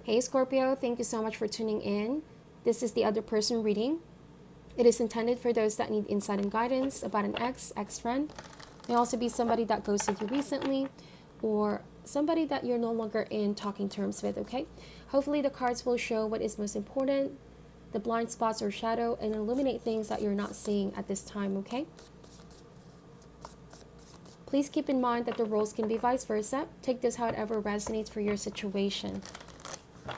Hey Scorpio, thank you so much for tuning in. This is the other person reading. It is intended for those that need insight and guidance about an ex-friend. May also be somebody that ghosted you recently or somebody that you're no longer in talking terms with, okay? Hopefully the cards will show what is most important, the blind spots or shadow, and illuminate things that you're not seeing at this time, okay? Please keep in mind that the roles can be vice versa. Take this however resonates for your situation.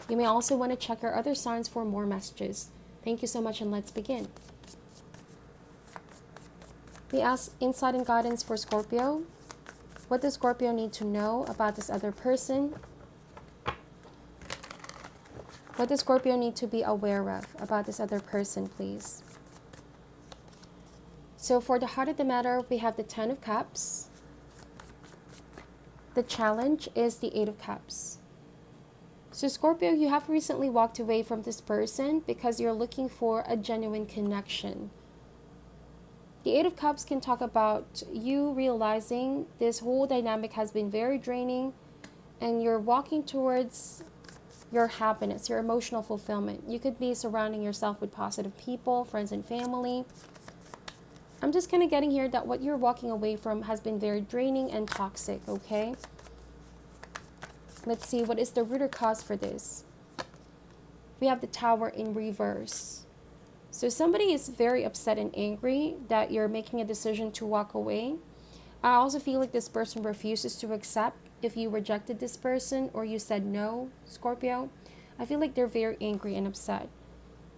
You may also want to check our other signs for more messages. Thank you so much, and let's begin. We ask insight and guidance for Scorpio. What does Scorpio need to know about this other person? What does Scorpio need to be aware of about this other person, please? So for the heart of the matter, we have the Ten of Cups. The challenge is the Eight of Cups. So Scorpio, you have recently walked away from this person because you're looking for a genuine connection. The Eight of Cups can talk about you realizing this whole dynamic has been very draining and you're walking towards your happiness, your emotional fulfillment. You could be surrounding yourself with positive people, friends and family. I'm just kind of getting here that what you're walking away from has been very draining and toxic, okay? Let's see, what is the root or cause for this? We have the Tower in reverse. So somebody is very upset and angry that you're making a decision to walk away. I also feel like this person refuses to accept if you rejected this person or you said no, Scorpio. I feel like they're very angry and upset.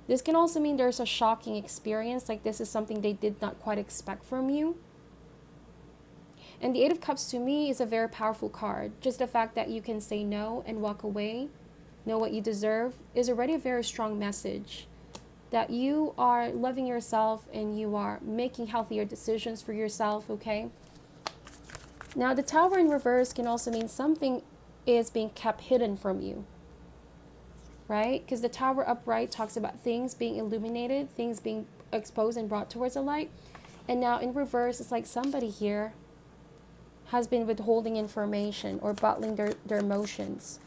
This can also mean there's a shocking experience, like this is something they did not quite expect from you. And the Eight of Cups to me is a very powerful card. Just the fact that you can say no and walk away, know what you deserve, is already a very strong message. That you are loving yourself and you are making healthier decisions for yourself, okay? Now the Tower in reverse can also mean something is being kept hidden from you. Right? Because the Tower upright talks about things being illuminated, things being exposed and brought towards the light. And now in reverse, it's like somebody here has been withholding information or bottling their emotions.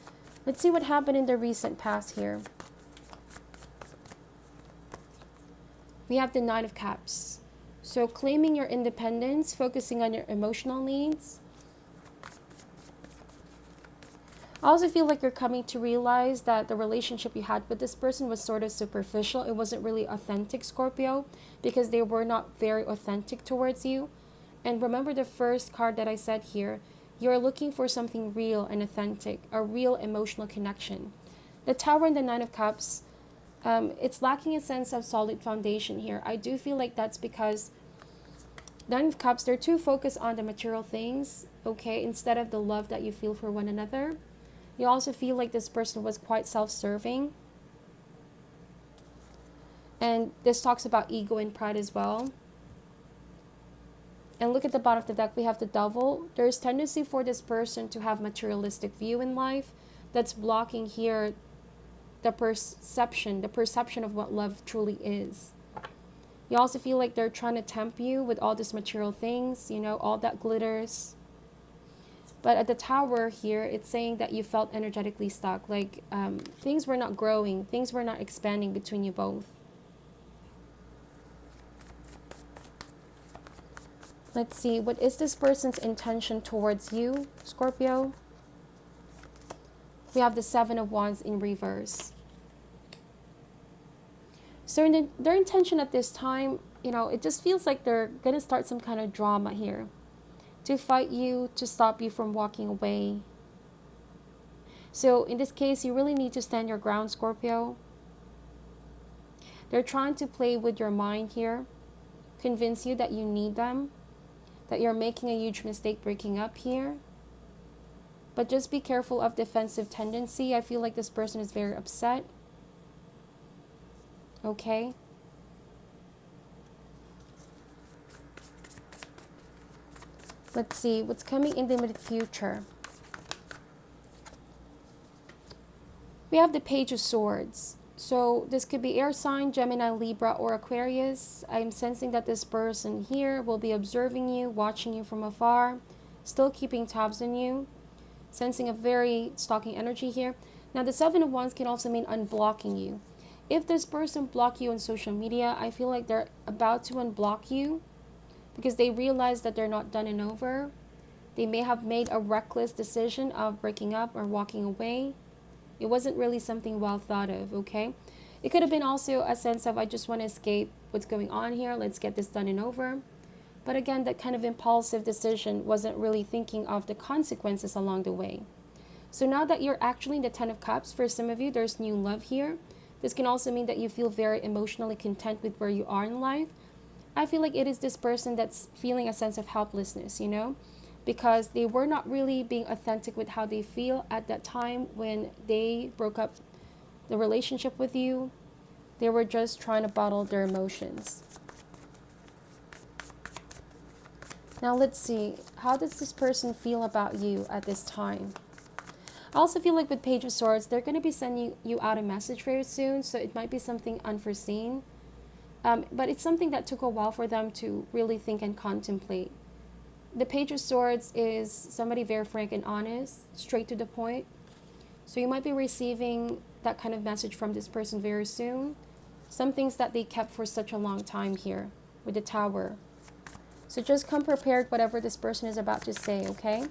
Let's see what happened in the recent past here. We have the Knight of Cups. So claiming your independence, focusing on your emotional needs. I also feel like you're coming to realize that the relationship you had with this person was sort of superficial. It wasn't really authentic, Scorpio, because they were not very authentic towards you. And remember the first card that I said here, you're looking for something real and authentic, a real emotional connection. The Tower and the Nine of Cups, it's lacking a sense of solid foundation here. I do feel like that's because Nine of Cups, they're too focused on the material things, okay, instead of the love that you feel for one another. You also feel like this person was quite self-serving. And this talks about ego and pride as well. And look at the bottom of the deck, we have the Devil. There's tendency for this person to have materialistic view in life that's blocking here the perception of what love truly is. You also feel like they're trying to tempt you with all these material things, you know, all that glitters. But at the Tower here, it's saying that you felt energetically stuck, like things were not growing, things were not expanding between you both. Let's see, what is this person's intention towards you, Scorpio? We have the Seven of Wands in reverse. So their intention at this time, you know, it just feels like they're going to start some kind of drama here. To fight you, to stop you from walking away. So in this case, you really need to stand your ground, Scorpio. They're trying to play with your mind here. Convince you that you need them. That you're making a huge mistake breaking up here. But just be careful of defensive tendency. I feel like this person is very upset. Okay? Let's see what's coming in the immediate future. We have the Page of Swords. So this could be air sign, Gemini, Libra, or Aquarius. I'm sensing that this person here will be observing you, watching you from afar, still keeping tabs on you. Sensing a very stalking energy here. Now, the Seven of Wands can also mean unblocking you. If this person blocked you on social media, I feel like they're about to unblock you because they realize that they're not done and over. They may have made a reckless decision of breaking up or walking away. It wasn't really something well thought of, okay? It could have been also a sense of, I just want to escape what's going on here. Let's get this done and over. But again, that kind of impulsive decision wasn't really thinking of the consequences along the way. So now that you're actually in the Ten of Cups, for some of you, there's new love here. This can also mean that you feel very emotionally content with where you are in life. I feel like it is this person that's feeling a sense of helplessness, you know, because they were not really being authentic with how they feel at that time when they broke up the relationship with you. They were just trying to bottle their emotions. Now let's see, how does this person feel about you at this time? I also feel like with Page of Swords, they're going to be sending you out a message very soon, so it might be something unforeseen. But it's something that took a while for them to really think and contemplate. The Page of Swords is somebody very frank and honest, straight to the point. So you might be receiving that kind of message from this person very soon. Some things that they kept for such a long time here with the Tower. So just come prepared whatever this person is about to say, okay?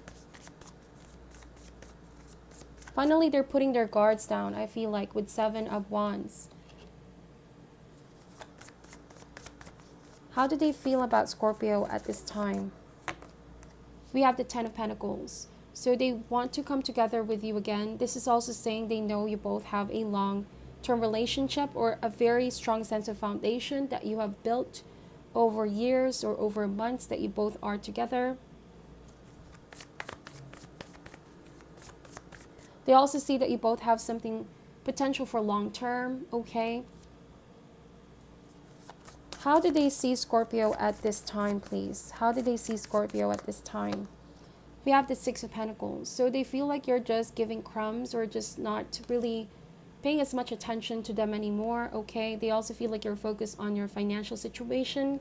Finally, they're putting their guards down, I feel like, with Seven of Wands. How do they feel about Scorpio at this time? We have the Ten of Pentacles. So they want to come together with you again. This is also saying they know you both have a long-term relationship or a very strong sense of foundation that you have built over years or over months that you both are together. They also see that you both have something potential for long-term, okay? How do they see Scorpio at this time, please? How do they see Scorpio at this time? We have the Six of Pentacles. So they feel like you're just giving crumbs or just not really paying as much attention to them anymore, okay? They also feel like you're focused on your financial situation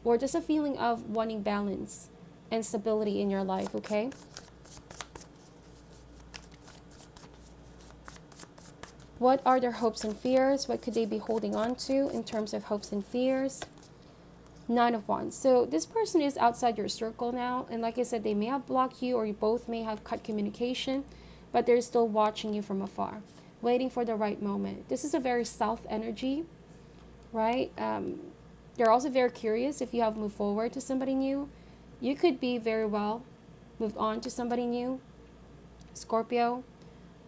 or just a feeling of wanting balance and stability in your life, okay? What are their hopes and fears? What could they be holding on to in terms of hopes and fears? Nine of Wands. So this person is outside your circle now. And like I said, they may have blocked you or you both may have cut communication, but they're still watching you from afar, waiting for the right moment. This is a very south energy, right? They're also very curious if you have moved forward to somebody new. You could be very well moved on to somebody new, Scorpio.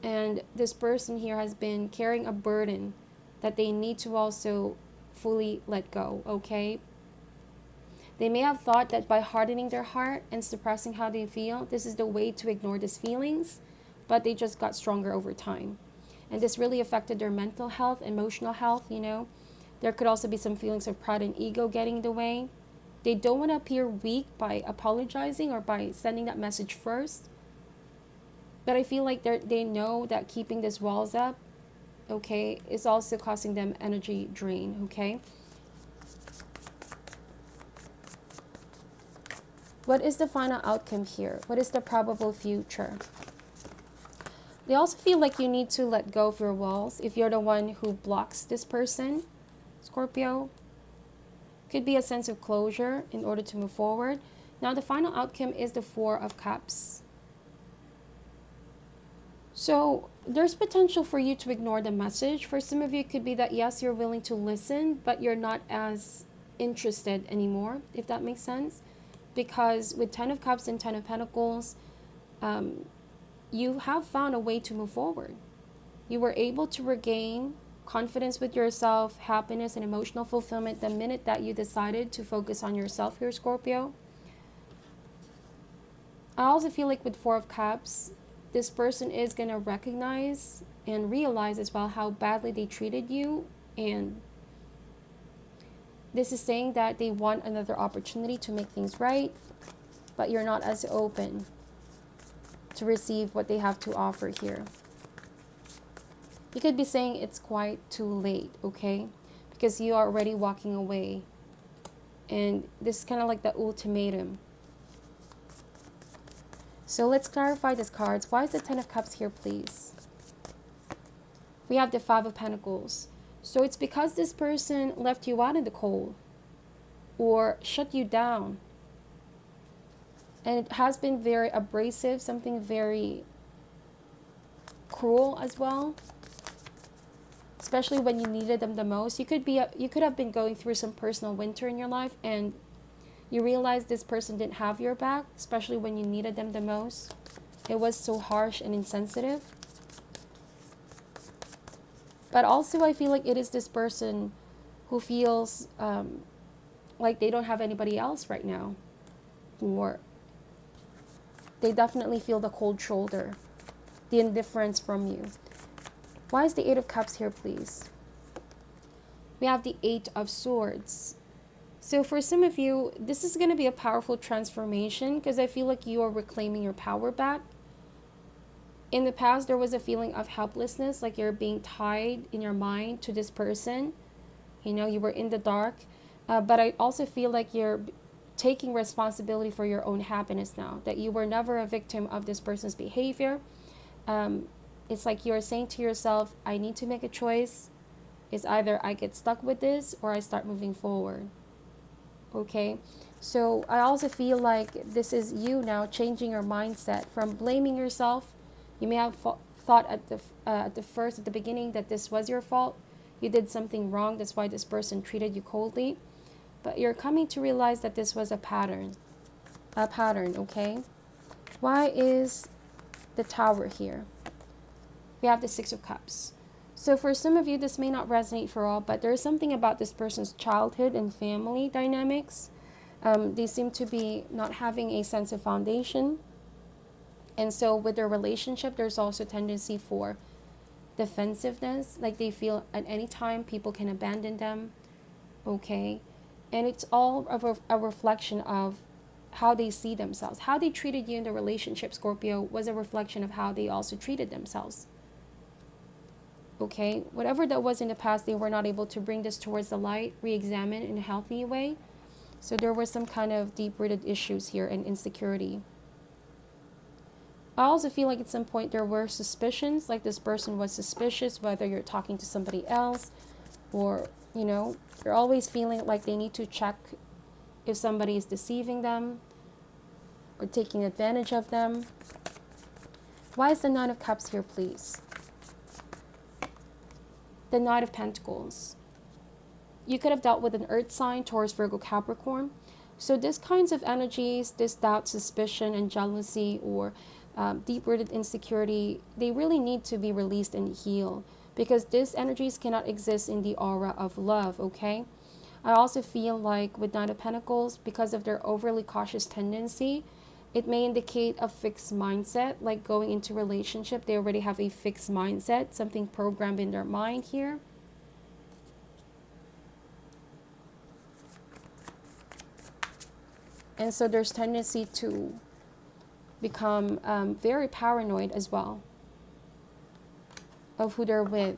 And this person here has been carrying a burden that they need to also fully let go, okay? They may have thought that by hardening their heart and suppressing how they feel, this is the way to ignore these feelings, but they just got stronger over time. And this really affected their mental health, emotional health, you know. There could also be some feelings of pride and ego getting in the way. They don't want to appear weak by apologizing or by sending that message first. But I feel like they know that keeping these walls up, okay, is also causing them energy drain, okay? What is the final outcome here? What is the probable future? They also feel like you need to let go of your walls if you're the one who blocks this person, Scorpio. Could be a sense of closure in order to move forward. Now, the final outcome is the Four of Cups. So there's potential for you to ignore the message. For some of you, it could be that, yes, you're willing to listen, but you're not as interested anymore, if that makes sense. Because with Ten of Cups and Ten of Pentacles, you have found a way to move forward. You were able to regain confidence with yourself, happiness, and emotional fulfillment the minute that you decided to focus on yourself here, Scorpio. I also feel like with Four of Cups, this person is going to recognize and realize as well how badly they treated you. And this is saying that they want another opportunity to make things right, but you're not as open to receive what they have to offer here. You could be saying it's quite too late, okay? Because you are already walking away. And this is kind of like the ultimatum. So let's clarify these cards. Why is the Ten of Cups here, please? We have the Five of Pentacles. So it's because this person left you out in the cold or shut you down. And it has been very abrasive, something very cruel as well. Especially when you needed them the most. You could have been going through some personal winter in your life and you realize this person didn't have your back, especially when you needed them the most. It was so harsh and insensitive. But also I feel like it is this person who feels like they don't have anybody else right now. Or they definitely feel the cold shoulder, the indifference from you. Why is the Eight of Cups here, please? We have the Eight of Swords. So for some of you, this is going to be a powerful transformation because I feel like you are reclaiming your power back. In the past, there was a feeling of helplessness, like you're being tied in your mind to this person. You know, you were in the dark. But I also feel like you're taking responsibility for your own happiness now, that you were never a victim of this person's behavior. It's like you're saying to yourself, I need to make a choice. It's either I get stuck with this or I start moving forward. Okay, so I also feel like this is you now changing your mindset from blaming yourself. You may have thought at the beginning that this was your fault. You did something wrong. That's why this person treated you coldly. But you're coming to realize that this was a pattern. Okay? Why is the Tower here? We have the Six of Cups. So for some of you, this may not resonate for all, but there's something about this person's childhood and family dynamics. They seem to be not having a sense of foundation. And so with their relationship, there's also a tendency for defensiveness. Like they feel at any time people can abandon them. Okay? And it's all of a reflection of how they see themselves. How they treated you in the relationship, Scorpio, was a reflection of how they also treated themselves. Okay, whatever that was in the past, they were not able to bring this towards the light, re-examine in a healthy way. So there were some kind of deep-rooted issues here and insecurity. I also feel like at some point there were suspicions, like this person was suspicious, whether you're talking to somebody else or, you know, you're always feeling like they need to check if somebody is deceiving them or taking advantage of them. Why is the Nine of Cups here, please? The Knight of Pentacles. You could have dealt with an earth sign, Taurus, Virgo, Capricorn. So this kinds of energies, this doubt, suspicion, and jealousy, or deep-rooted insecurity, they really need to be released and healed because these energies cannot exist in the aura of love, okay? I also feel like with Knight of Pentacles, because of their overly cautious tendency, it may indicate a fixed mindset, like going into a relationship, they already have a fixed mindset, something programmed in their mind here. And so there's tendency to become very paranoid as well of who they're with.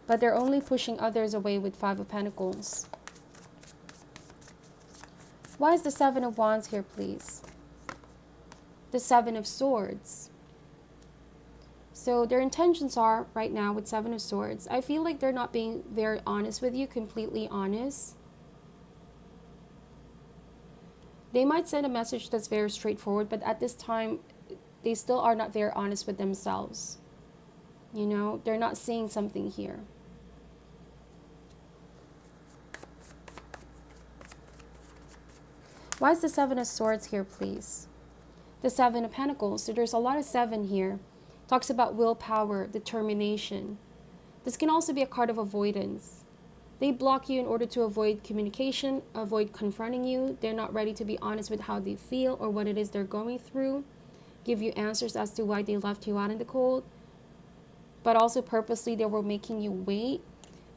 But they're only pushing others away with Five of Pentacles. Why is the Seven of Wands here, please? The Seven of Swords. So their intentions are, right now with Seven of Swords, I feel like they're not being very honest with you, completely honest. They might send a message that's very straightforward, but at this time, they still are not very honest with themselves. You know, they're not seeing something here. Why is the Seven of Swords here, please? The Seven of Pentacles. So there's a lot of seven here. Talks about willpower, determination. This can also be a card of avoidance. They block you in order to avoid communication, avoid confronting you. They're not ready to be honest with how they feel or what it is they're going through. Give you answers as to why they left you out in the cold. But also purposely they were making you wait.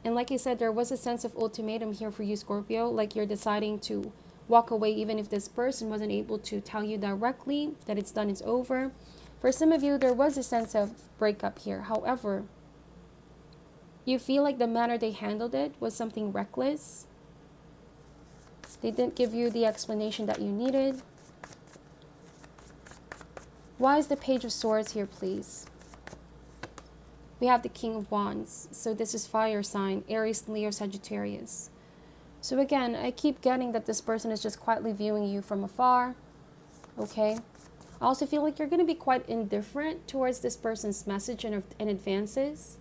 And like I said, there was a sense of ultimatum here for you, Scorpio. Like you're deciding to walk away even if this person wasn't able to tell you directly that it's done, it's over. For some of you, there was a sense of breakup here. However, you feel like the manner they handled it was something reckless. They didn't give you the explanation that you needed. Why is the Page of Swords here, please? We We have the King of Wands. So this is fire sign, Aries, Leo, Sagittarius. So again, I keep getting that this person is just quietly viewing you from afar. Okay. I also feel like you're going to be quite indifferent towards this person's message and advances.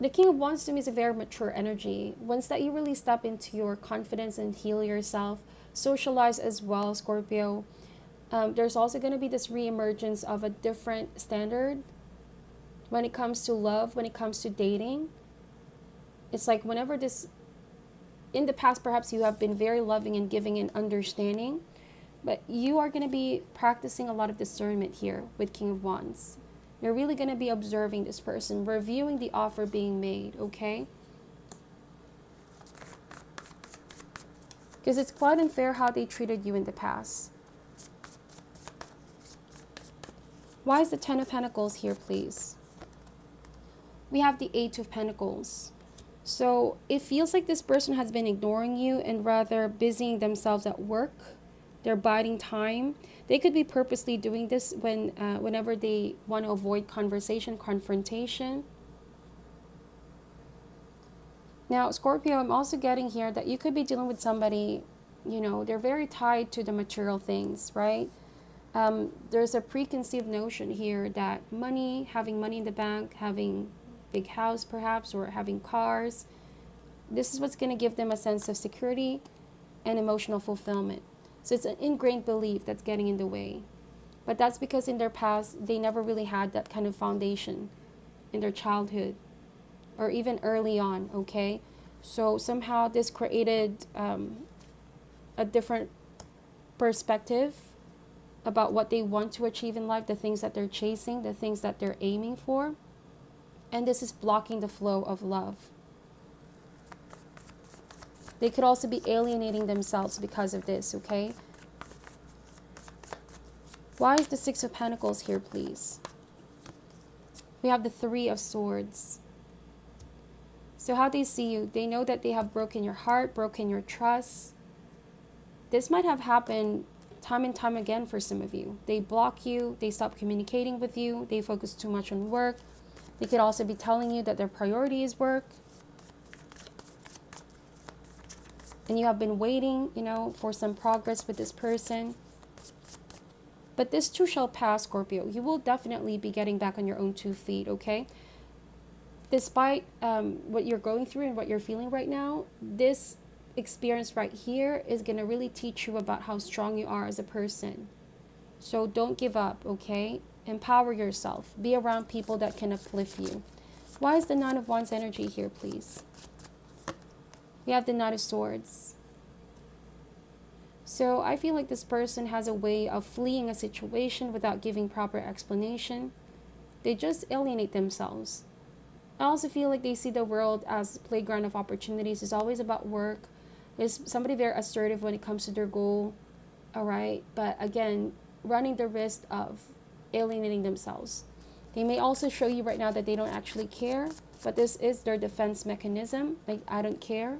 The King of Wands to me is a very mature energy. Once that you really step into your confidence and heal yourself, socialize as well, Scorpio, there's also going to be this reemergence of a different standard when it comes to love, when it comes to dating. It's like whenever this, in the past, perhaps you have been very loving and giving and understanding, but you are going to be practicing a lot of discernment here with King of Wands. You're really going to be observing this person, reviewing the offer being made, okay? Because it's quite unfair how they treated you in the past. Why is the Ten of Pentacles here, please? We have the Eight of Pentacles. So it feels like this person has been ignoring you and rather busying themselves at work. They're biding time. They could be purposely doing this whenever they want to avoid conversation, confrontation. Now, Scorpio, I'm also getting here that you could be dealing with somebody, you know, they're very tied to the material things, right? There's a preconceived notion here that money, having money in the bank, having big house perhaps, or having cars, this is what's going to give them a sense of security and emotional fulfillment. So it's an ingrained belief that's getting in the way. But that's because in their past, they never really had that kind of foundation in their childhood or even early on, okay? So somehow this created a different perspective about what they want to achieve in life, the things that they're chasing, the things that they're aiming for. And this is blocking the flow of love. They could also be alienating themselves because of this, okay? Why is the Six of Pentacles here, please? We have the Three of Swords. So how they see you, they know that they have broken your heart, broken your trust. This might have happened time and time again for some of you. They block you, they stop communicating with you, they focus too much on work. They could also be telling you that their priority is work. And you have been waiting, you know, for some progress with this person. But this too shall pass, Scorpio. You will definitely be getting back on your own 2 feet, okay? Despite what you're going through and what you're feeling right now, this experience right here is going to really teach you about how strong you are as a person. So don't give up, okay? Empower yourself. Be around people that can uplift you. Why is the Nine of Wands energy here, please? We have the Knight of Swords. So I feel like this person has a way of fleeing a situation without giving proper explanation. They just alienate themselves. I also feel like they see the world as a playground of opportunities. It's always about work. There's somebody very assertive when it comes to their goal. All right. But again, running the risk of alienating themselves. They may also show you right now that they don't actually care. But this is their defense mechanism. Like, I don't care.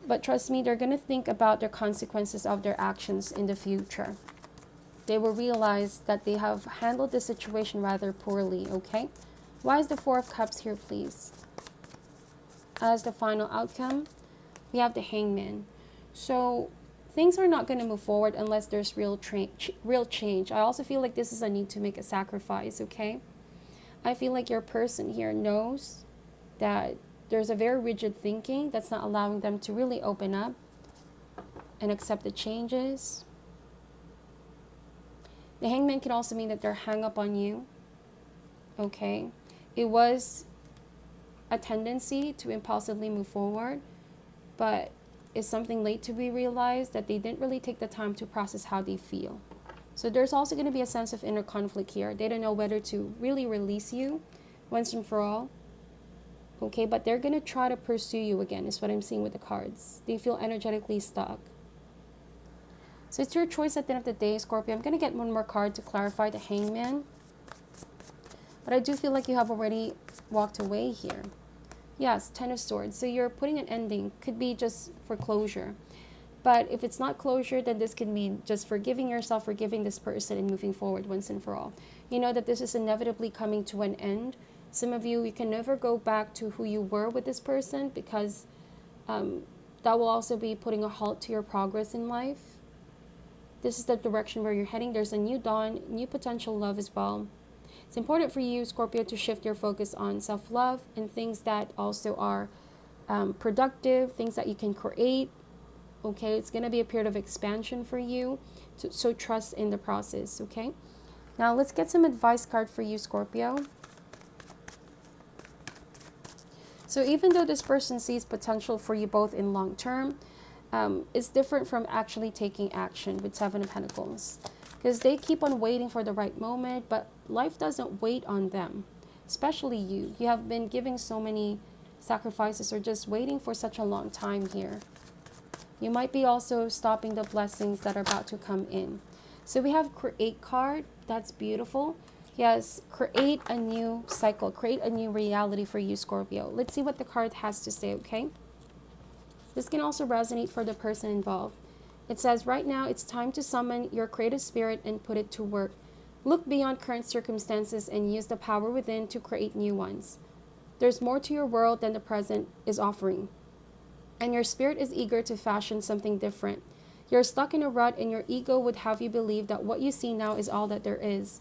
But trust me, they're going to think about the consequences of their actions in the future. They will realize that they have handled the situation rather poorly, okay? Why is the Four of Cups here, please? As the final outcome, we have the Hangman. So things are not going to move forward unless there's real change. I also feel like this is a need to make a sacrifice, okay? I feel like your person here knows that there's a very rigid thinking that's not allowing them to really open up and accept the changes. The Hangman can also mean that they're hung up on you. Okay. It was a tendency to impulsively move forward, but it's something late to be realized that they didn't really take the time to process how they feel. So there's also going to be a sense of inner conflict here. They don't know whether to really release you once and for all. Okay, but they're going to try to pursue you again, is what I'm seeing with the cards. They feel energetically stuck. So it's your choice at the end of the day, Scorpio. I'm going to get one more card to clarify the Hangman. But I do feel like you have already walked away here. Yes, Ten of Swords. So you're putting an ending. Could be just for closure. But if it's not closure, then this can mean just forgiving yourself, forgiving this person, and moving forward once and for all. You know that this is inevitably coming to an end. Some of you can never go back to who you were with this person, because that will also be putting a halt to your progress in life. This is the direction where you're heading. There's a new dawn, new potential love as well. It's important for you, Scorpio, to shift your focus on self-love and things that also are productive, things that you can create. Okay, it's going to be a period of expansion for you. So trust in the process, okay? Now let's get some advice card for you, Scorpio. So even though this person sees potential for you both in long term, it's different from actually taking action with Seven of Pentacles. Because they keep on waiting for the right moment, but life doesn't wait on them. Especially you. You have been giving so many sacrifices or just waiting for such a long time here. You might be also stopping the blessings that are about to come in. So we have Create card. That's beautiful. Yes, create a new cycle. Create a new reality for you, Scorpio. Let's see what the card has to say, okay? This can also resonate for the person involved. It says, right now, it's time to summon your creative spirit and put it to work. Look beyond current circumstances and use the power within to create new ones. There's more to your world than the present is offering. And your spirit is eager to fashion something different. You're stuck in a rut and your ego would have you believe that what you see now is all that there is.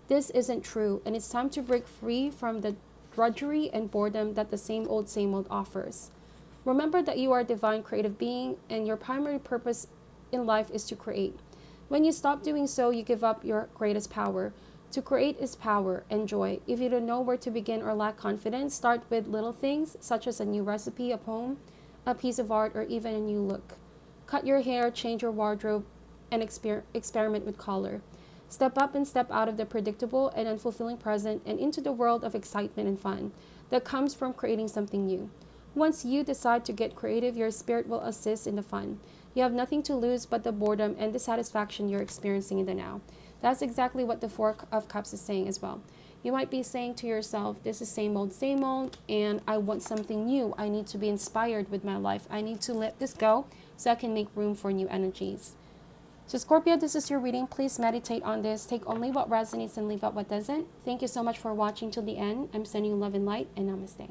This isn't true, and it's time to break free from the drudgery and boredom that the same old offers. Remember that you are a divine creative being and your primary purpose in life is to create. When you stop doing so, you give up your greatest power. To create is power and joy. If you don't know where to begin or lack confidence, start with little things such as a new recipe, a poem, a piece of art, or even a new look. Cut your hair, change your wardrobe, and experiment with color. Step up and step out of the predictable and unfulfilling present and into the world of excitement and fun that comes from creating something new. Once you decide to get creative, your spirit will assist in the fun. You have nothing to lose but the boredom and dissatisfaction you're experiencing in the now. That's exactly what the Four of Cups is saying as well. You might be saying to yourself, this is same old, and I want something new. I need to be inspired with my life. I need to let this go so I can make room for new energies. So Scorpio, this is your reading. Please meditate on this. Take only what resonates and leave out what doesn't. Thank you so much for watching till the end. I'm sending you love and light, and namaste.